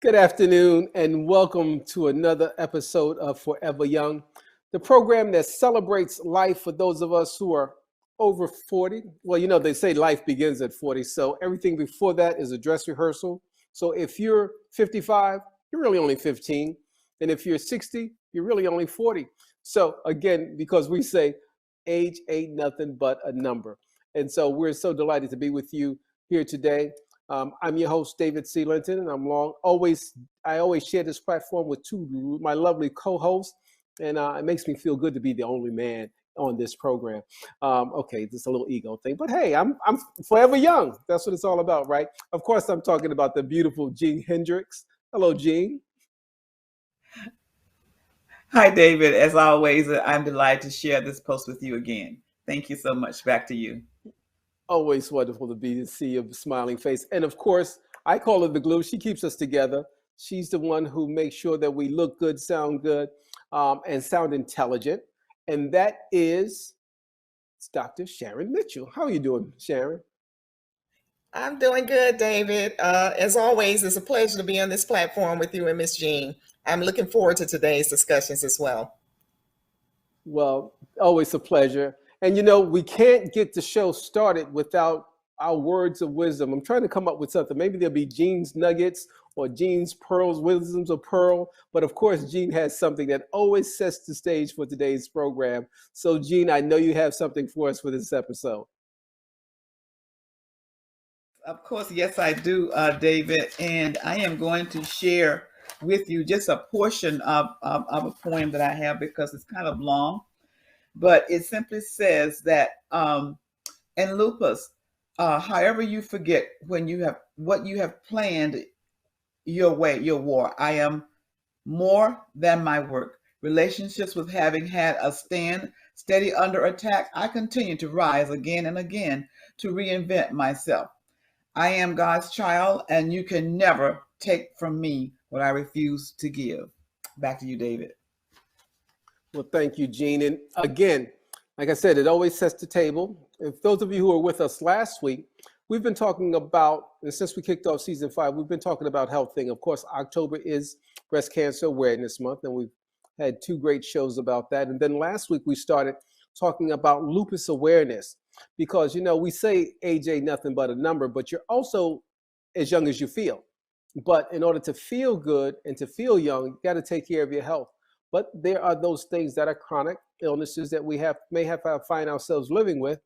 Good afternoon, and welcome to another episode of Forever Young, the program that celebrates life for those of us who are over 40. Well, they say life begins at 40, so everything before that is a dress rehearsal. So if you're 55, you're really only 15. And if you're 60, you're really only 40. So again, because we say age ain't nothing but a number. And so we're so delighted to be with you here today. I'm your host, David C. Linton, and I always share this platform with my lovely co-hosts, and it makes me feel good to be the only man on this program. Okay, just a little ego thing, but hey, I'm forever young. That's what it's all about, right? Of course, I'm talking about the beautiful Jean Hendricks. Hello, Jean. Hi, David. As always, I'm delighted to share this post with you again. Thank you so much. Back to you. Always wonderful to see your smiling face. And of course, I call her the glue. She keeps us together. She's the one who makes sure that we look good, sound good, and sound intelligent. And that is Dr. Sharon Mitchell. How are you doing, Sharon? I'm doing good, David. As always, it's a pleasure to be on this platform with you and Miss Jean. I'm looking forward to today's discussions as well. Well, always a pleasure. And we can't get the show started without our words of wisdom. I'm trying to come up with something. Maybe there'll be Jean's nuggets or Jean's pearls, wisdoms of pearl. But of course, Jean has something that always sets the stage for today's program. So, Jean, I know you have something for us for this episode. Of course, yes, I do, David. And I am going to share with you just a portion of a poem that I have because it's kind of long. But it simply says that in lupus, however you forget when you have what you have planned your war. I am more than my work. Relationships with having had a stand steady under attack, I continue to rise again and again to reinvent myself. I am God's child, and you can never take from me what I refuse to give. Back to you, David. Well, thank you, Jean. And again, like I said, it always sets the table. If those of you who were with us last week, we've been talking about, and since we kicked off season 5, we've been talking about health thing. Of course, October is Breast Cancer Awareness Month, and we've had 2 great shows about that. And then last week we started talking about lupus awareness because, we say age ain't nothing but a number, but you're also as young as you feel. But in order to feel good and to feel young, you got to take care of your health. But there are those things that are chronic illnesses that we may have to find ourselves living with.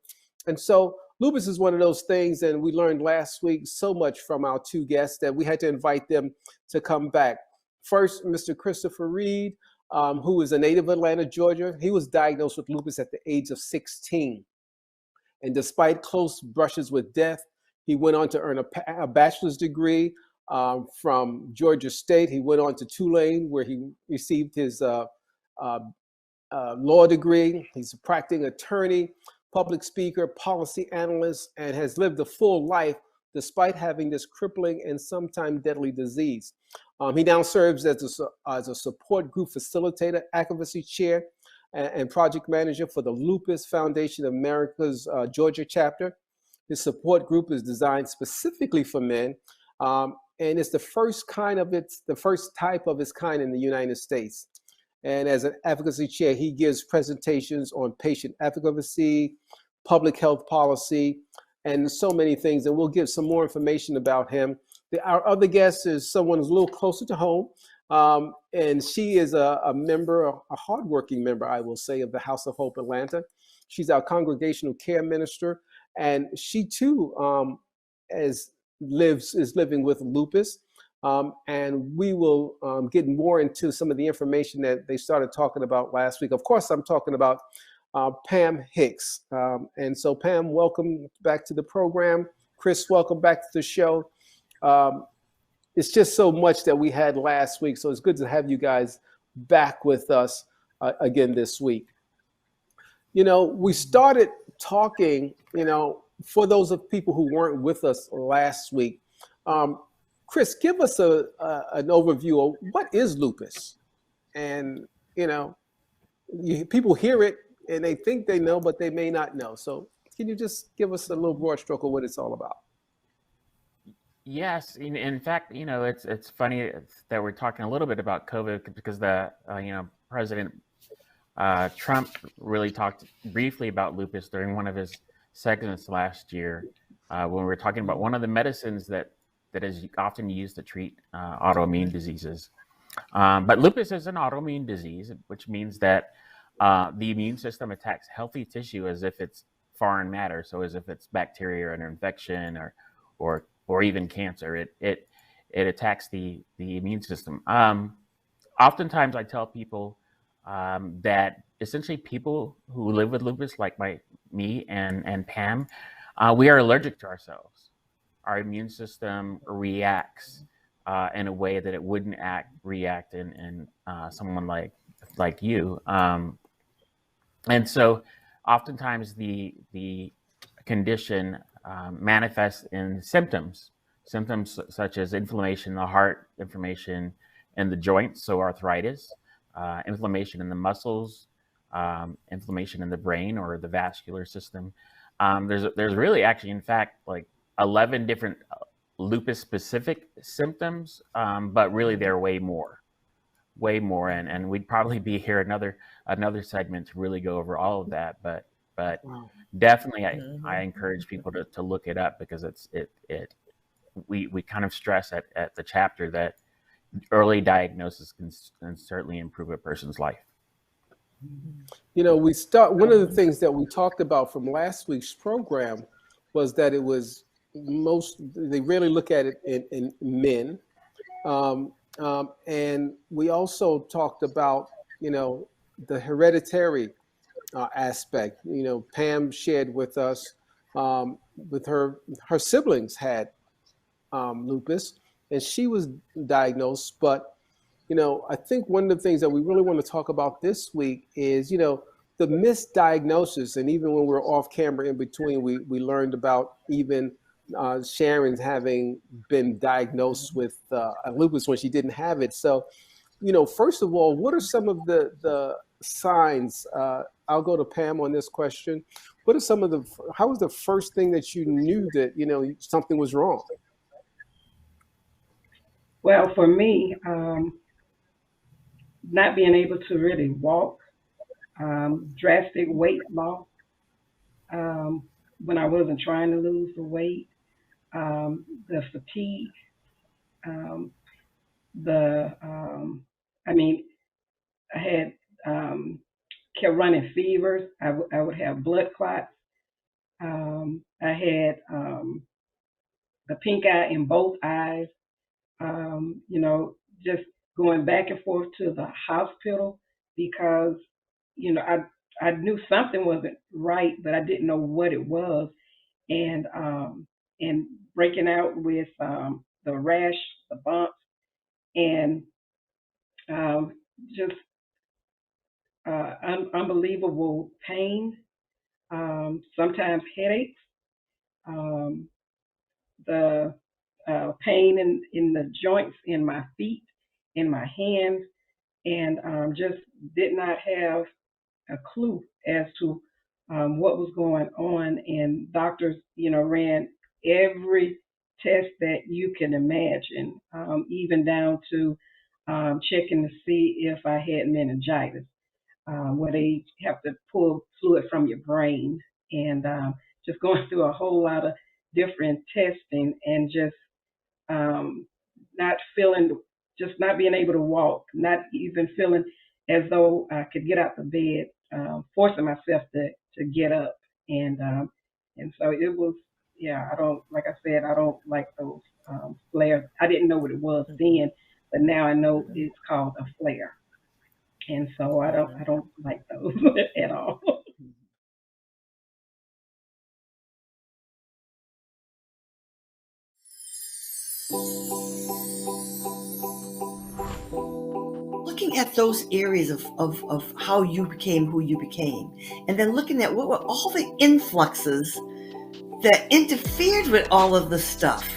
And so lupus is one of those things, and we learned last week so much from our 2 guests that we had to invite them to come back. First, Mr. Christopher Reed, who is a native of Atlanta, Georgia. He was diagnosed with lupus at the age of 16. And despite close brushes with death, he went on to earn a bachelor's degree from Georgia State. He went on to Tulane, where he received his law degree. He's a practicing attorney, public speaker, policy analyst, and has lived a full life despite having this crippling and sometimes deadly disease. He now serves as a support group facilitator, advocacy chair, and project manager for the Lupus Foundation of America's Georgia chapter. His support group is designed specifically for men, and it's the first type of its kind in the United States. And as an advocacy chair, he gives presentations on patient advocacy, public health policy, and so many things. And we'll give some more information about him. Our other guest is someone who's a little closer to home. And she is a member, a hardworking member, I will say, of the House of Hope Atlanta. She's our congregational care minister. And she too is living with lupus. And we will get more into some of the information that they started talking about last week. Of course, I'm talking about Pam Hicks. And so, Pam, welcome back to the program. Chris, welcome back to the show. It's just so much that we had last week, so it's good to have you guys back with us again this week. We started talking, for those of people who weren't with us last week. Chris, give us an overview of what is lupus, and people hear it and they think they know, but they may not know. So, can you just give us a little broad stroke of what it's all about? Yes, in fact, it's funny that we're talking a little bit about COVID because President Trump really talked briefly about lupus during one of his segments last year when we were talking about one of the medicines that is often used to treat autoimmune diseases. But lupus is an autoimmune disease, which means that the immune system attacks healthy tissue as if it's foreign matter, so as if it's bacteria or an infection or even cancer. It attacks the immune system. Oftentimes, I tell people that essentially people who live with lupus, like me and Pam, we are allergic to ourselves. Our immune system reacts in a way that it wouldn't react in someone like you. And so oftentimes the condition manifests in symptoms such as inflammation in the heart, inflammation in the joints, so arthritis, inflammation in the muscles, inflammation in the brain or the vascular system. There's really actually, in fact, like 11 different lupus specific symptoms, but really there are way more, and we'd probably be here another segment to really go over all of that, but Wow. definitely I encourage people to look it up because we kind of stress at the chapter that early diagnosis can certainly improve a person's life. One of the things that we talked about from last week's program was that it was they really look at it in men. And we also talked about, the hereditary aspect. Pam shared with us with her siblings had lupus and she was diagnosed. But, I think one of the things that we really want to talk about this week is, the misdiagnosis. And even when we're off camera in between, we learned about even Sharon's having been diagnosed with lupus when she didn't have it. So, first of all, what are some of the signs? I'll go to Pam on this question. What are how was the first thing that you knew that, something was wrong? Well, for me, not being able to really walk, drastic weight loss when I wasn't trying to lose the weight, the fatigue, I had kept running fevers. I would have blood clots. I had the pink eye in both eyes. Just going back and forth to the hospital because, I knew something wasn't right, but I didn't know what it was. And breaking out with the rash, the bumps, and just unbelievable pain, sometimes headaches, the pain in the joints in my feet, in my hands, and just did not have a clue as to what was going on. And doctors, ran every test that you can imagine, even down to checking to see if I had meningitis, where they have to pull fluid from your brain, and just going through a whole lot of different testing, and just not being able to walk, not even feeling as though I could get out the bed, forcing myself to get up, and so it was. Yeah, I don't like those flares. I didn't know what it was then, but now I know it's called a flare, and so I don't like those at all. Looking at those areas of how you became who you became, and then looking at what were all the influxes that interfered with all of the stuff.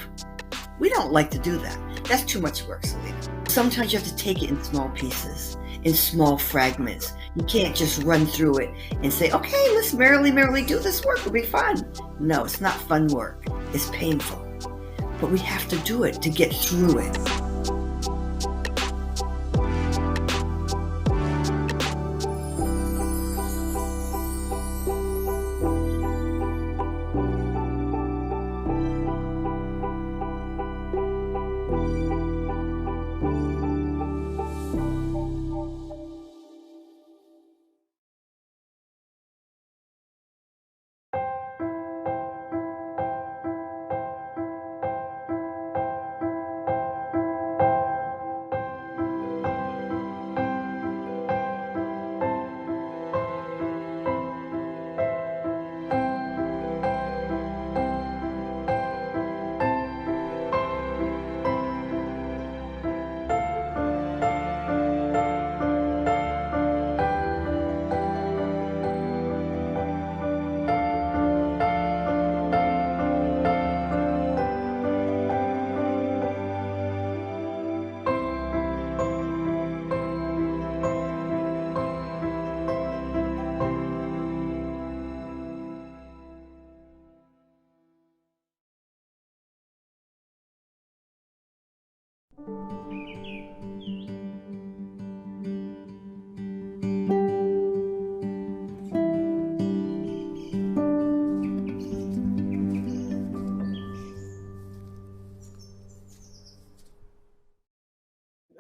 We don't like to do that. That's too much work, Selena. Sometimes you have to take it in small pieces, in small fragments. You can't just run through it and say, okay, let's merrily do this work. It'll be fun. No, it's not fun work. It's painful. but we have to do it to get through it.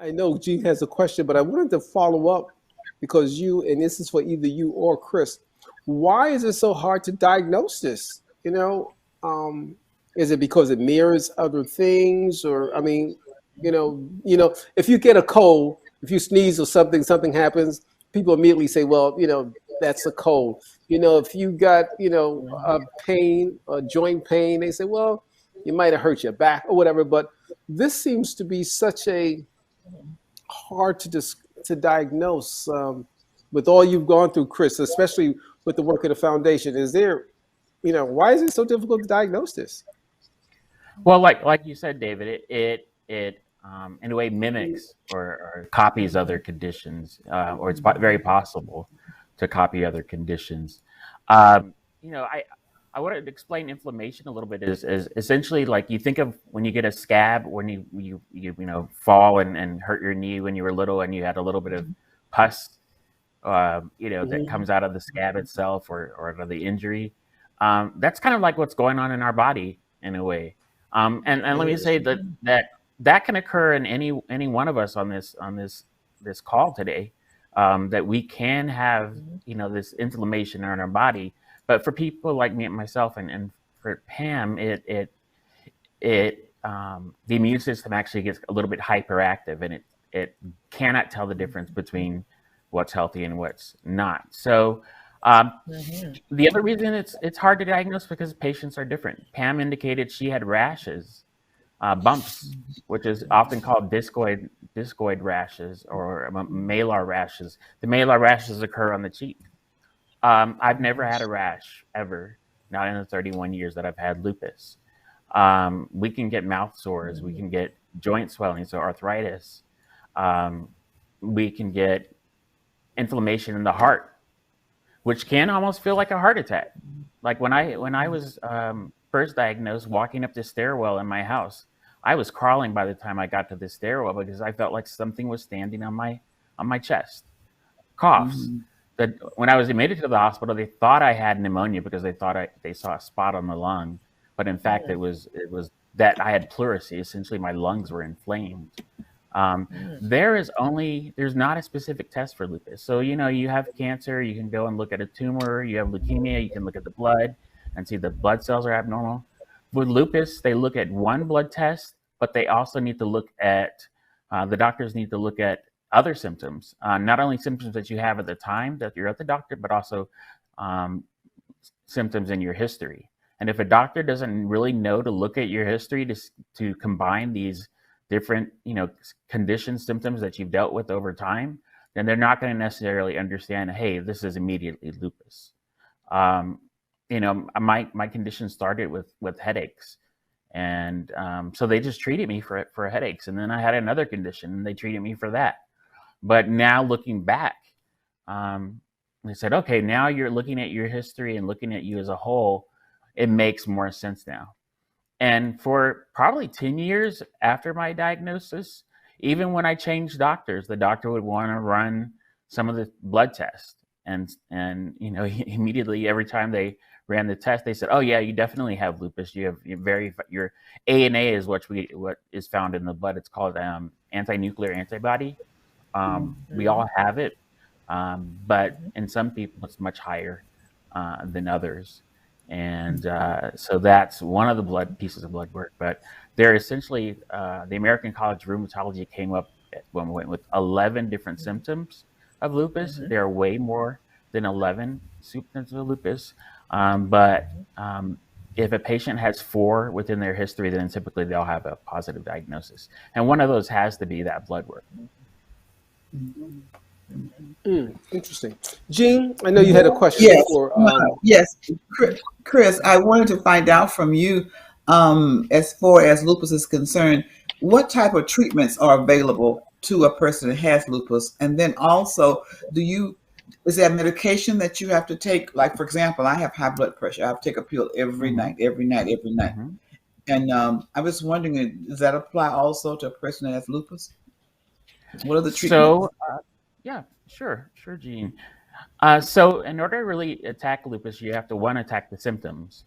I know Jean has a question, but I wanted to follow up because and this is for either you or Chris, why is it so hard to diagnose this? Is it because it mirrors other things, or I mean, if you get a cold, if you sneeze or something happens, people immediately say, well, that's a cold. If you got, a pain, a joint pain, they say, well, you might have hurt your back or whatever. But this seems to be such a hard to diagnose with all you've gone through, Chris, especially with the work of the foundation. Is there, why is it so difficult to diagnose this? Well, like you said, David, it in a way mimics or copies other conditions, or it's very possible to copy other conditions. I want to explain inflammation a little bit. Is essentially like you think of when you get a scab, when you fall and hurt your knee when you were little, and you had a little bit of pus, that comes out of the scab itself or out of the injury. That's kind of like what's going on in our body in a way. And let me say that can occur in any one of us on this call today. That we can have this inflammation in our body. But for people like me and myself and for Pam, the immune system actually gets a little bit hyperactive, and it cannot tell the difference between what's healthy and what's not. So the other reason it's hard to diagnose because patients are different. Pam indicated she had rashes, bumps, which is often called discoid rashes or malar rashes. The malar rashes occur on the cheek. I've never had a rash ever, not in the 31 years that I've had lupus. We can get mouth sores. We can get joint swelling, so arthritis. We can get inflammation in the heart, which can almost feel like a heart attack. Like when I was first diagnosed, walking up the stairwell in my house, I was crawling by the time I got to the stairwell because I felt like something was standing on my chest. Coughs. That when I was admitted to the hospital, they thought I had pneumonia because they saw a spot on the lung, but in fact it was that I had pleurisy. Essentially, my lungs were inflamed. There's not a specific test for lupus. So you have cancer, you can go and look at a tumor. You have leukemia, you can look at the blood and see the blood cells are abnormal. With lupus, they look at one blood test, but they also need to look at the doctors need to look at other symptoms, not only symptoms that you have at the time that you're at the doctor, but also symptoms in your history. And if a doctor doesn't really know to look at your history to combine these different, conditions, symptoms that you've dealt with over time, then they're not going to necessarily understand, hey, this is immediately lupus. My condition started with headaches. And so they just treated me for headaches. And then I had another condition and they treated me for that. But now looking back, they said, okay, now you're looking at your history and looking at you as a whole. It makes more sense now. And for probably 10 years after my diagnosis, even when I changed doctors, the doctor would want to run some of the blood tests. And immediately every time they ran the test, they said, "Oh yeah, you definitely have lupus. You have your ANA is what is found in the blood. It's called anti-nuclear antibody. We all have it, but in some people it's much higher than others." And so that's one of the pieces of blood work. But they're essentially the American College of Rheumatology came up when we went with 11 different symptoms of lupus. There are way more than 11 symptoms of lupus. But if a patient has 4 within their history, then typically they'll have a positive diagnosis. And one of those has to be that blood work. Interesting. Jean, I know you had a question Yes. for. Yes, Chris, I wanted to find out from you, as far as lupus is concerned, what type of treatments are available to a person that has lupus? And then also, is there medication that you have to take? Like, for example, I have high blood pressure. I have to take a pill every night. And I was wondering, does that apply also to a person that has lupus? What are the treatments? So, yeah, sure, Gene. So in order to really attack lupus, you have to attack the symptoms.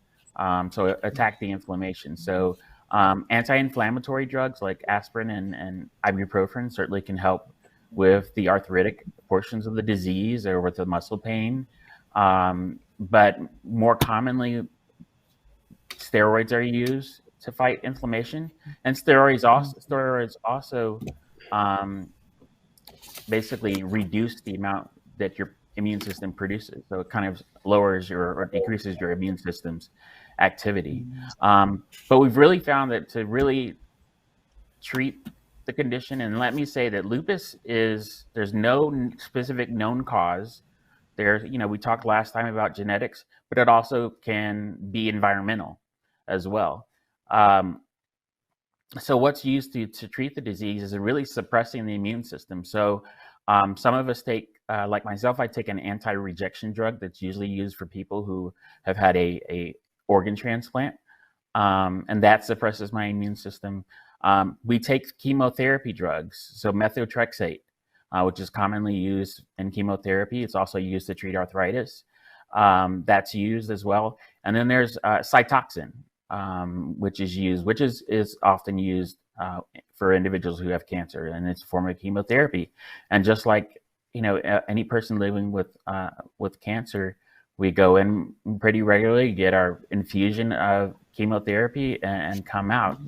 So attack the inflammation. So anti-inflammatory drugs like aspirin and ibuprofen certainly can help with the arthritic portions of the disease or with the muscle pain. But more commonly, steroids are used to fight inflammation, and steroids also basically reduce the amount that your immune system produces. So it kind of lowers or decreases your immune system's activity. But we've really found that to really treat the condition, and let me say that lupus there's no specific known cause. We talked last time about genetics, but it also can be environmental as well. So what's used to treat the disease is really suppressing the immune system. So some of us take, like myself, I take an anti-rejection drug that's usually used for people who have had a organ transplant, and that suppresses my immune system. We take chemotherapy drugs, so methotrexate, which is commonly used in chemotherapy. It's also used to treat arthritis. That's used as well. And then there's Cytoxan, which is often used for individuals who have cancer, and it's a form of chemotherapy. And just like any person living with cancer, we go in pretty regularly, get our infusion of chemotherapy, and come out.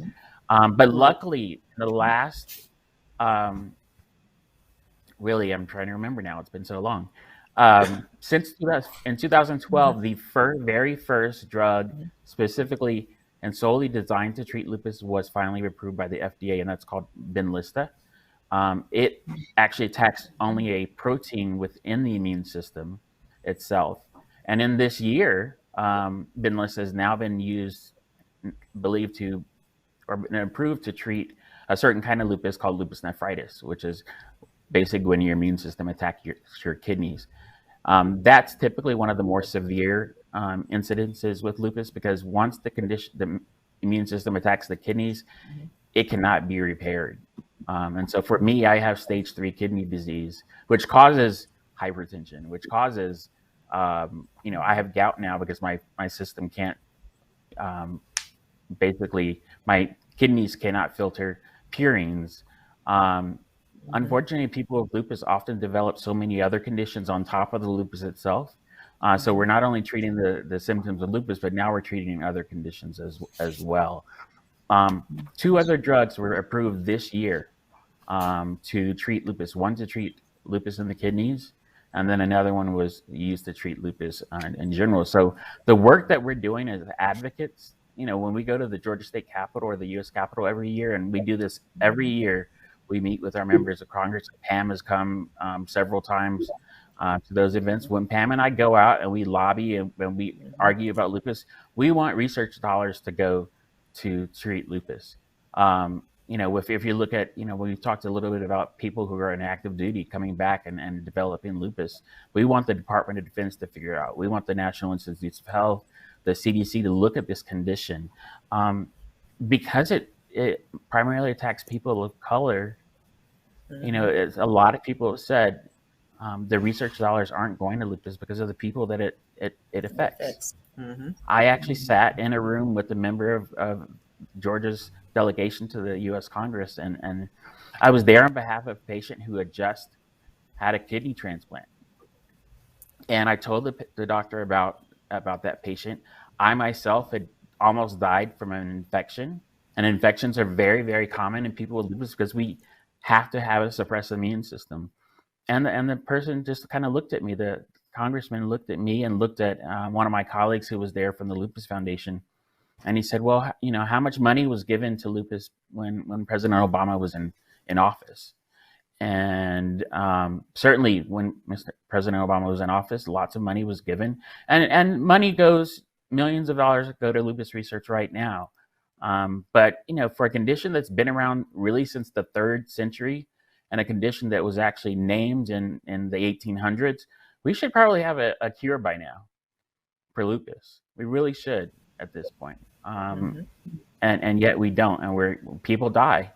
But luckily, the last really, I'm trying to remember now. It's been so long. Since in 2012, the very first drug specifically and solely designed to treat lupus was finally approved by the FDA, and that's called Benlysta. It actually attacks only a protein within the immune system itself. And in this year, Benlysta has now been believed to, or been approved to treat a certain kind of lupus called lupus nephritis, which is basically when your immune system attacks your kidneys. That's typically one of the more severe incidences with lupus, because once the immune system attacks the kidneys, it cannot be repaired. And so for me, I have stage 3 kidney disease, which causes hypertension, which causes, I have gout now because my system can't, basically my kidneys cannot filter purines. Unfortunately, people with lupus often develop so many other conditions on top of the lupus itself. So we're not only treating the symptoms of lupus, but now we're treating other conditions as well. 2 other drugs were approved this year to treat lupus. One to treat lupus in the kidneys, and then another one was used to treat lupus in general. So the work that we're doing as advocates, when we go to the Georgia State Capitol or the U.S. Capitol every year, and we do this every year, we meet with our members of Congress. Pam has come several times to those events. When Pam and I go out and we lobby and we argue about lupus, we want research dollars to go to treat lupus. If you look at, we talked a little bit about people who are in active duty coming back and developing lupus. We want the Department of Defense to figure it out. We want the National Institutes of Health, the CDC to look at this condition. because it primarily attacks people of color. It's, a lot of people have said the research dollars aren't going to lupus because of the people that it affects. I actually sat in a room with a member of Georgia's delegation to the U.S. Congress, and I was there on behalf of a patient who had just had a kidney transplant. And I told the doctor about that patient. I myself had almost died from an infection, and infections are very, very common in people with lupus because we have to have a suppressed immune system. And the person just kind of looked at me. The congressman looked at me and looked at one of my colleagues who was there from the Lupus Foundation, and he said, "Well, how much money was given to lupus when President Obama was in office?" And certainly when Mr. President Obama was in office, lots of money was given, and money goes, millions of dollars go to lupus research right now. But for a condition that's been around really since the 3rd century, and a condition that was actually named in the 1800s, we should probably have a cure by now for lupus. We really should at this point. And yet we don't, and people die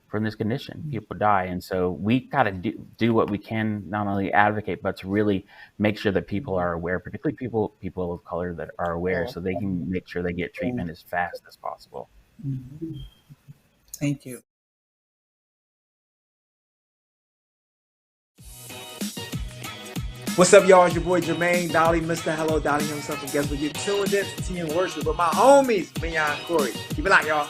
from this condition. People die, and so we got to do what we can, not only advocate, but to really make sure that people are aware, particularly people of color that are aware, so they can make sure they get treatment as fast as possible. Thank you. What's up, y'all? It's your boy Jermaine Dolly, Mr. Hello Dolly himself, and guess what? You're tuned in to Tea and Worship with my homies, Mignon and Corey. Keep it locked, y'all.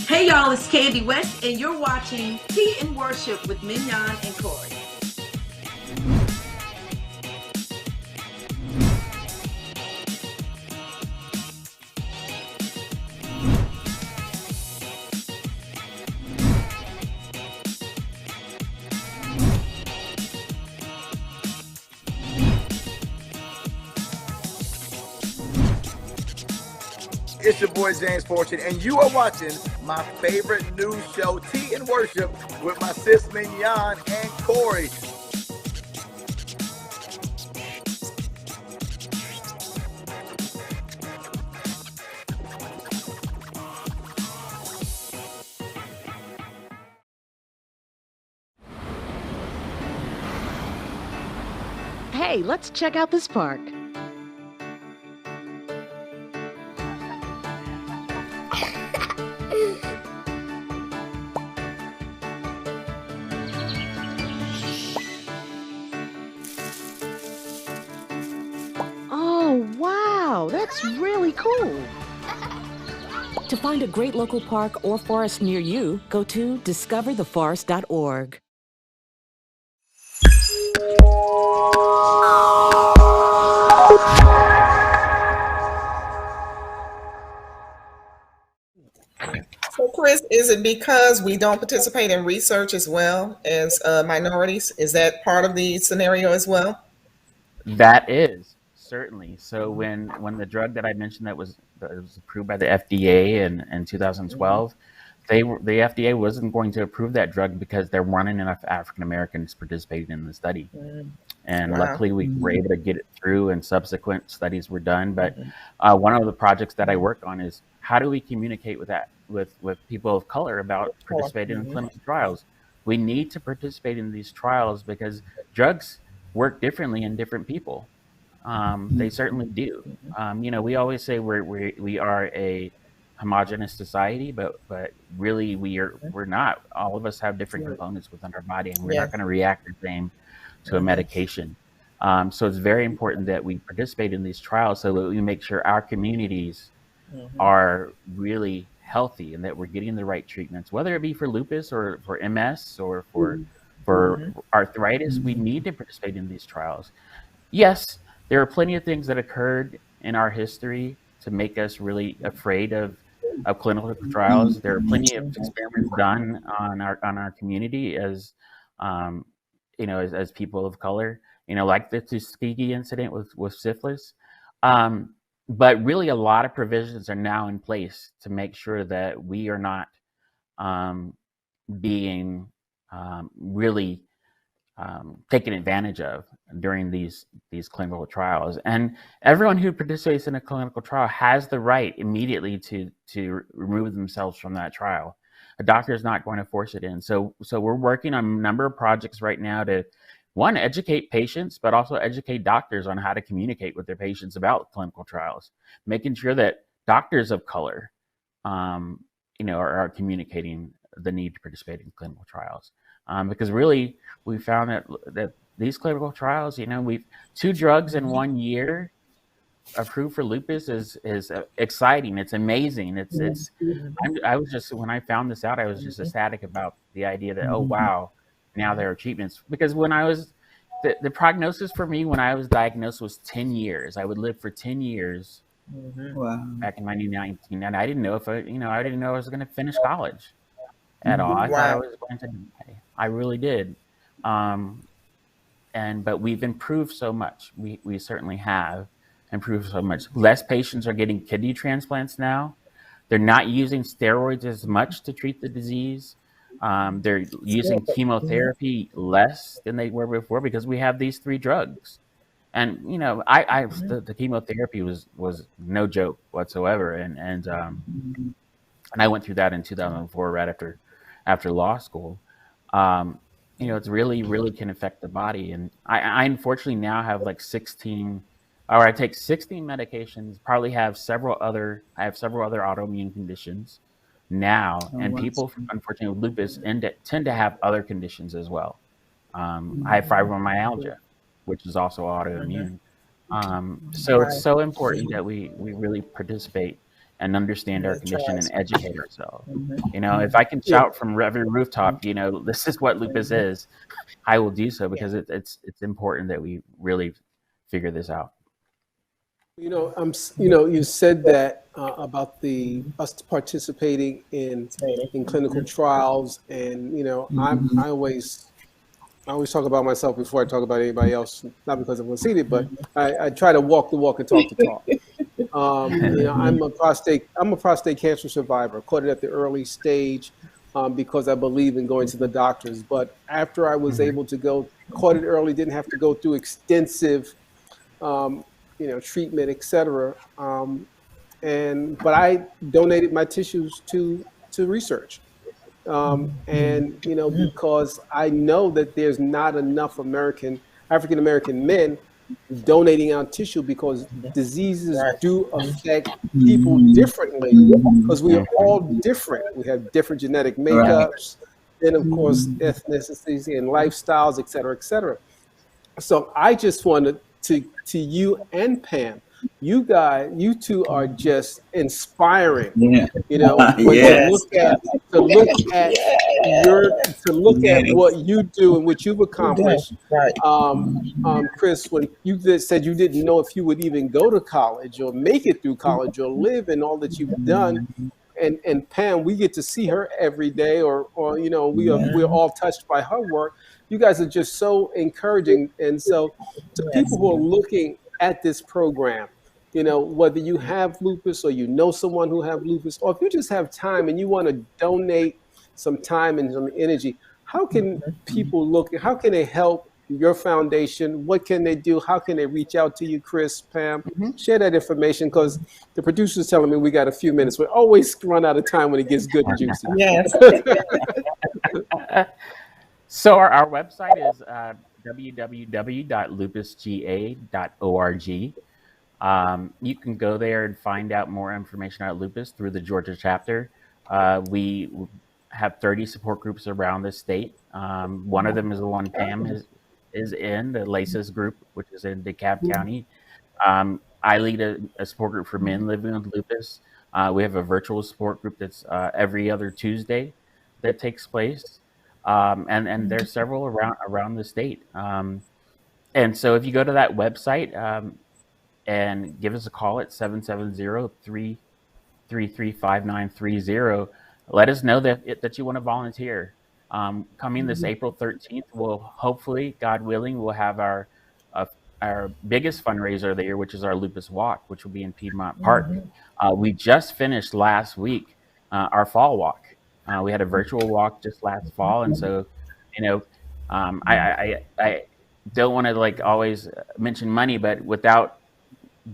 Hey y'all, it's Candy West, and you're watching Tea and Worship with Mignon and Corey. It's your boy James Fortune, and you are watching my favorite news show, Tea and Worship, with my sis Mignon and Corey. Hey, let's check out this park. Oh, wow, that's really cool. To find a great local park or forest near you, go to discovertheforest.org. So, Chris, is it because we don't participate in research as well as minorities? Is that part of the scenario as well? That is certainly. So when the drug that I mentioned that was approved by the FDA in 2012, the FDA wasn't going to approve that drug because there weren't enough African Americans participating in the study. And luckily we were able to get it through, and subsequent studies were done. But one of the projects that I work on is how do we communicate with people of color about participating in clinical trials? We need to participate in these trials because drugs work differently in different people. They certainly do. We always say we are a homogenous society, but really we're not. All of us have different components within our body, and we're not going to react the same to a medication. So it's very important that we participate in these trials so that we make sure our communities are really healthy and that we're getting the right treatments, whether it be for lupus or for MS or for arthritis. We need to participate in these trials. Yes, there are plenty of things that occurred in our history to make us really afraid of clinical trials. There are plenty of experiments done on our community as people of color, like the Tuskegee incident with syphilis. But really a lot of provisions are now in place to make sure that we are not being really taken advantage of during these these clinical trials. And everyone who participates in a clinical trial has the right immediately to remove themselves from that trial. A doctor is not going to force it in. So we're working on a number of projects right now to, one, educate patients, but also educate doctors on how to communicate with their patients about clinical trials, making sure that doctors of color, are communicating the need to participate in clinical trials. Because really, we found that these clinical trials, we've 2 drugs in 1 year approved for lupus is exciting. It's amazing. I was just, when I found this out, I was just ecstatic about the idea that, oh wow, now there are treatments. Because when I was the prognosis for me when I was diagnosed was 10 years. I would live for 10 years Wow. back in 1919, and I didn't know if I didn't know I was going to finish college at all. I thought I was going to die. I really did. But we've improved so much. We certainly have improved so much. Less patients are getting kidney transplants now. They're not using steroids as much to treat the disease. They're using chemotherapy less than they were before because we have these 3 drugs. And the chemotherapy was no joke whatsoever. And I went through that in 2004, right after law school. It's really can affect the body. And I unfortunately now have like 16, or I take 16 medications, probably have several other autoimmune conditions now. And people, unfortunately, with lupus tend to have other conditions as well. I have fibromyalgia, which is also autoimmune. So it's so important that we really participate and understand our condition and educate ourselves. If I can shout from every rooftop, this is what lupus is, I will do so because it's important that we really figure this out. You said that about us participating in clinical trials, and I always talk about myself before I talk about anybody else, not because I'm conceited, but I try to walk the walk and talk the talk. I'm a prostate cancer survivor. Caught it at the early stage because I believe in going to the doctors. But after I was able to caught it early, didn't have to go through extensive, treatment, etc. But I donated my tissues to research. Because I know that there's not enough African American men donating our tissue because diseases do affect people differently because we are all different. We have different genetic makeups, and of course ethnicities and lifestyles, et cetera, et cetera. So I just wanted to you and Pam, you two are just inspiring. To look at what you do and what you've accomplished. Chris, when you said you didn't know if you would even go to college or make it through college or live in all that you've done, and Pam, we get to see her every day, or we're all touched by her work. You guys are just so encouraging, and so to people who are looking at this program, whether you have lupus or someone who have lupus, or if you just have time and you want to donate some time and some energy, how can people how can they help your foundation? What can they do? How can they reach out to you, Chris, Pam? Share that information, because the producer's telling me we got a few minutes. We always run out of time when it gets good and juicy. Yes. So our website is www.lupusga.org. You can go there and find out more information about lupus through the Georgia chapter. We have 30 support groups around the state. One of them is the one Pam is in, the LACES group, which is in DeKalb County. I lead a support group for men living with lupus. We have a virtual support group that's every other Tuesday that takes place. And there's several around the state. And so if you go to that website and give us a call at 770-333-5930, let us know that you want to volunteer. Coming this April 13th, we'll hopefully, God willing, we'll have our biggest fundraiser of the year, which is our Lupus Walk, which will be in Piedmont Park. We just finished last week our fall walk. We had a virtual walk just last fall, and so I don't want to like always mention money, but without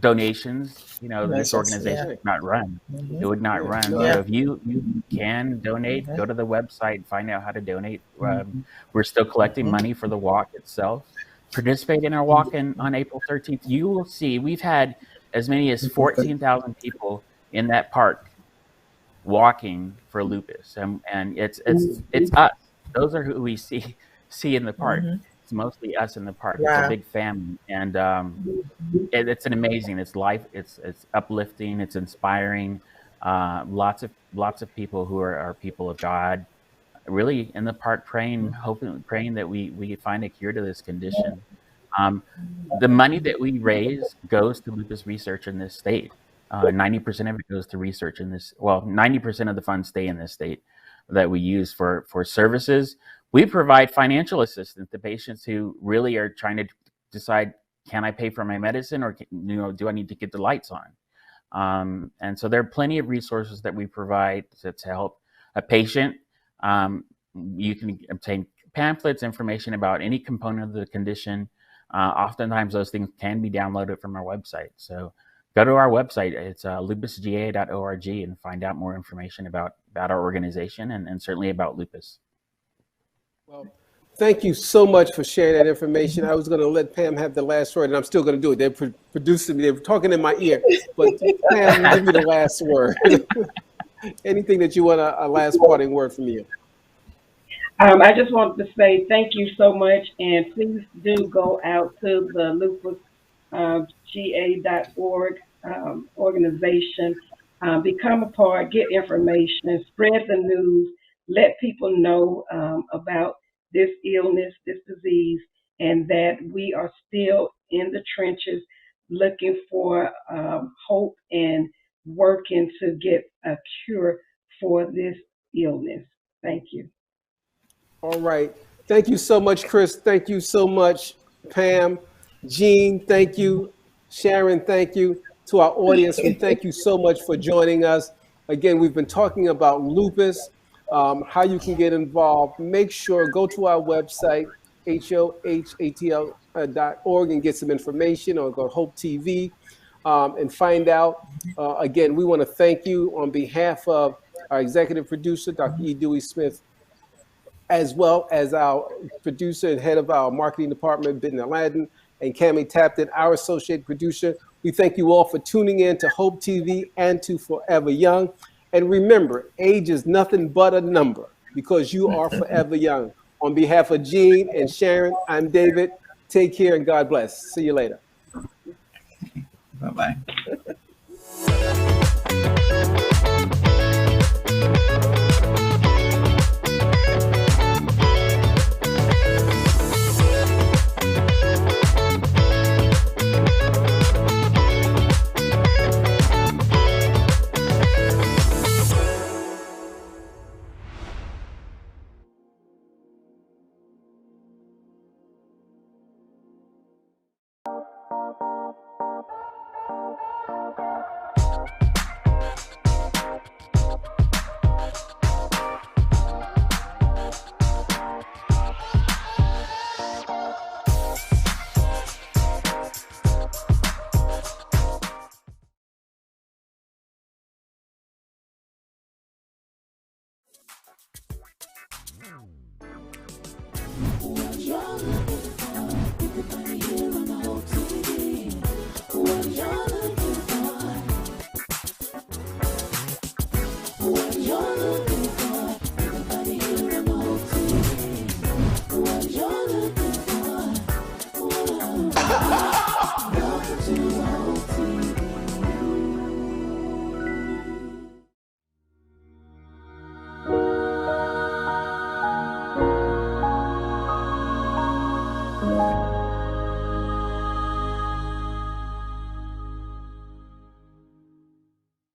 donations, you know, this Donations, organization yeah. would not run. Mhm. It would not run. No. Yeah. So if you can donate, go to the website, find out how to donate. We're still collecting money for the walk itself. Participate in our walk on April 13th. You will see we've had as many as 14,000 people in that park walking for lupus, and it's us. Those are who we see in the park. Mhm. It's mostly us in the park. It's Wow. a big family, and it's an amazing. It's life. It's uplifting. It's inspiring. Lots of people who are people of God, really in the park praying, praying that we find a cure to this condition. The money that we raise goes to lupus research in this state. 90% of it goes to research in this. Well, 90% of the funds stay in this state that we use for services. We provide financial assistance to patients who really are trying to decide, can I pay for my medicine, or do I need to get the lights on? And so there are plenty of resources that we provide to help a patient. You can obtain pamphlets, information about any component of the condition. Oftentimes those things can be downloaded from our website. So go to our website. It's lupusga.org and find out more information about our organization and certainly about lupus. Well, thank you so much for sharing that information. I was going to let Pam have the last word, and I'm still going to do it. They're producing me. They were talking in my ear. But Pam, give me the last word. Anything that you want, a last parting word from you? I just wanted to say thank you so much, and please do go out to the lupusga.org organization, become a part, get information, spread the news, let people know about this illness, this disease, and that we are still in the trenches looking for hope and working to get a cure for this illness. Thank you. All right. Thank you so much, Chris. Thank you so much, Pam. Jean, thank you. Sharon, thank you. To our audience, we thank you so much for joining us. Again, we've been talking about lupus, how you can get involved. Make sure, go to our website, hohatl.org, and get some information, or go to Hope TV and find out. Again, we want to thank you on behalf of our executive producer, Dr. E. Dewey Smith, as well as our producer and head of our marketing department, Bitten Aladdin, and Cammie Tapton, our associate producer. We thank you all for tuning in to Hope TV and to Forever Young. And remember, age is nothing but a number, because you are forever young. On behalf of Jean and Sharon, I'm David. Take care and God bless. See you later. Bye-bye.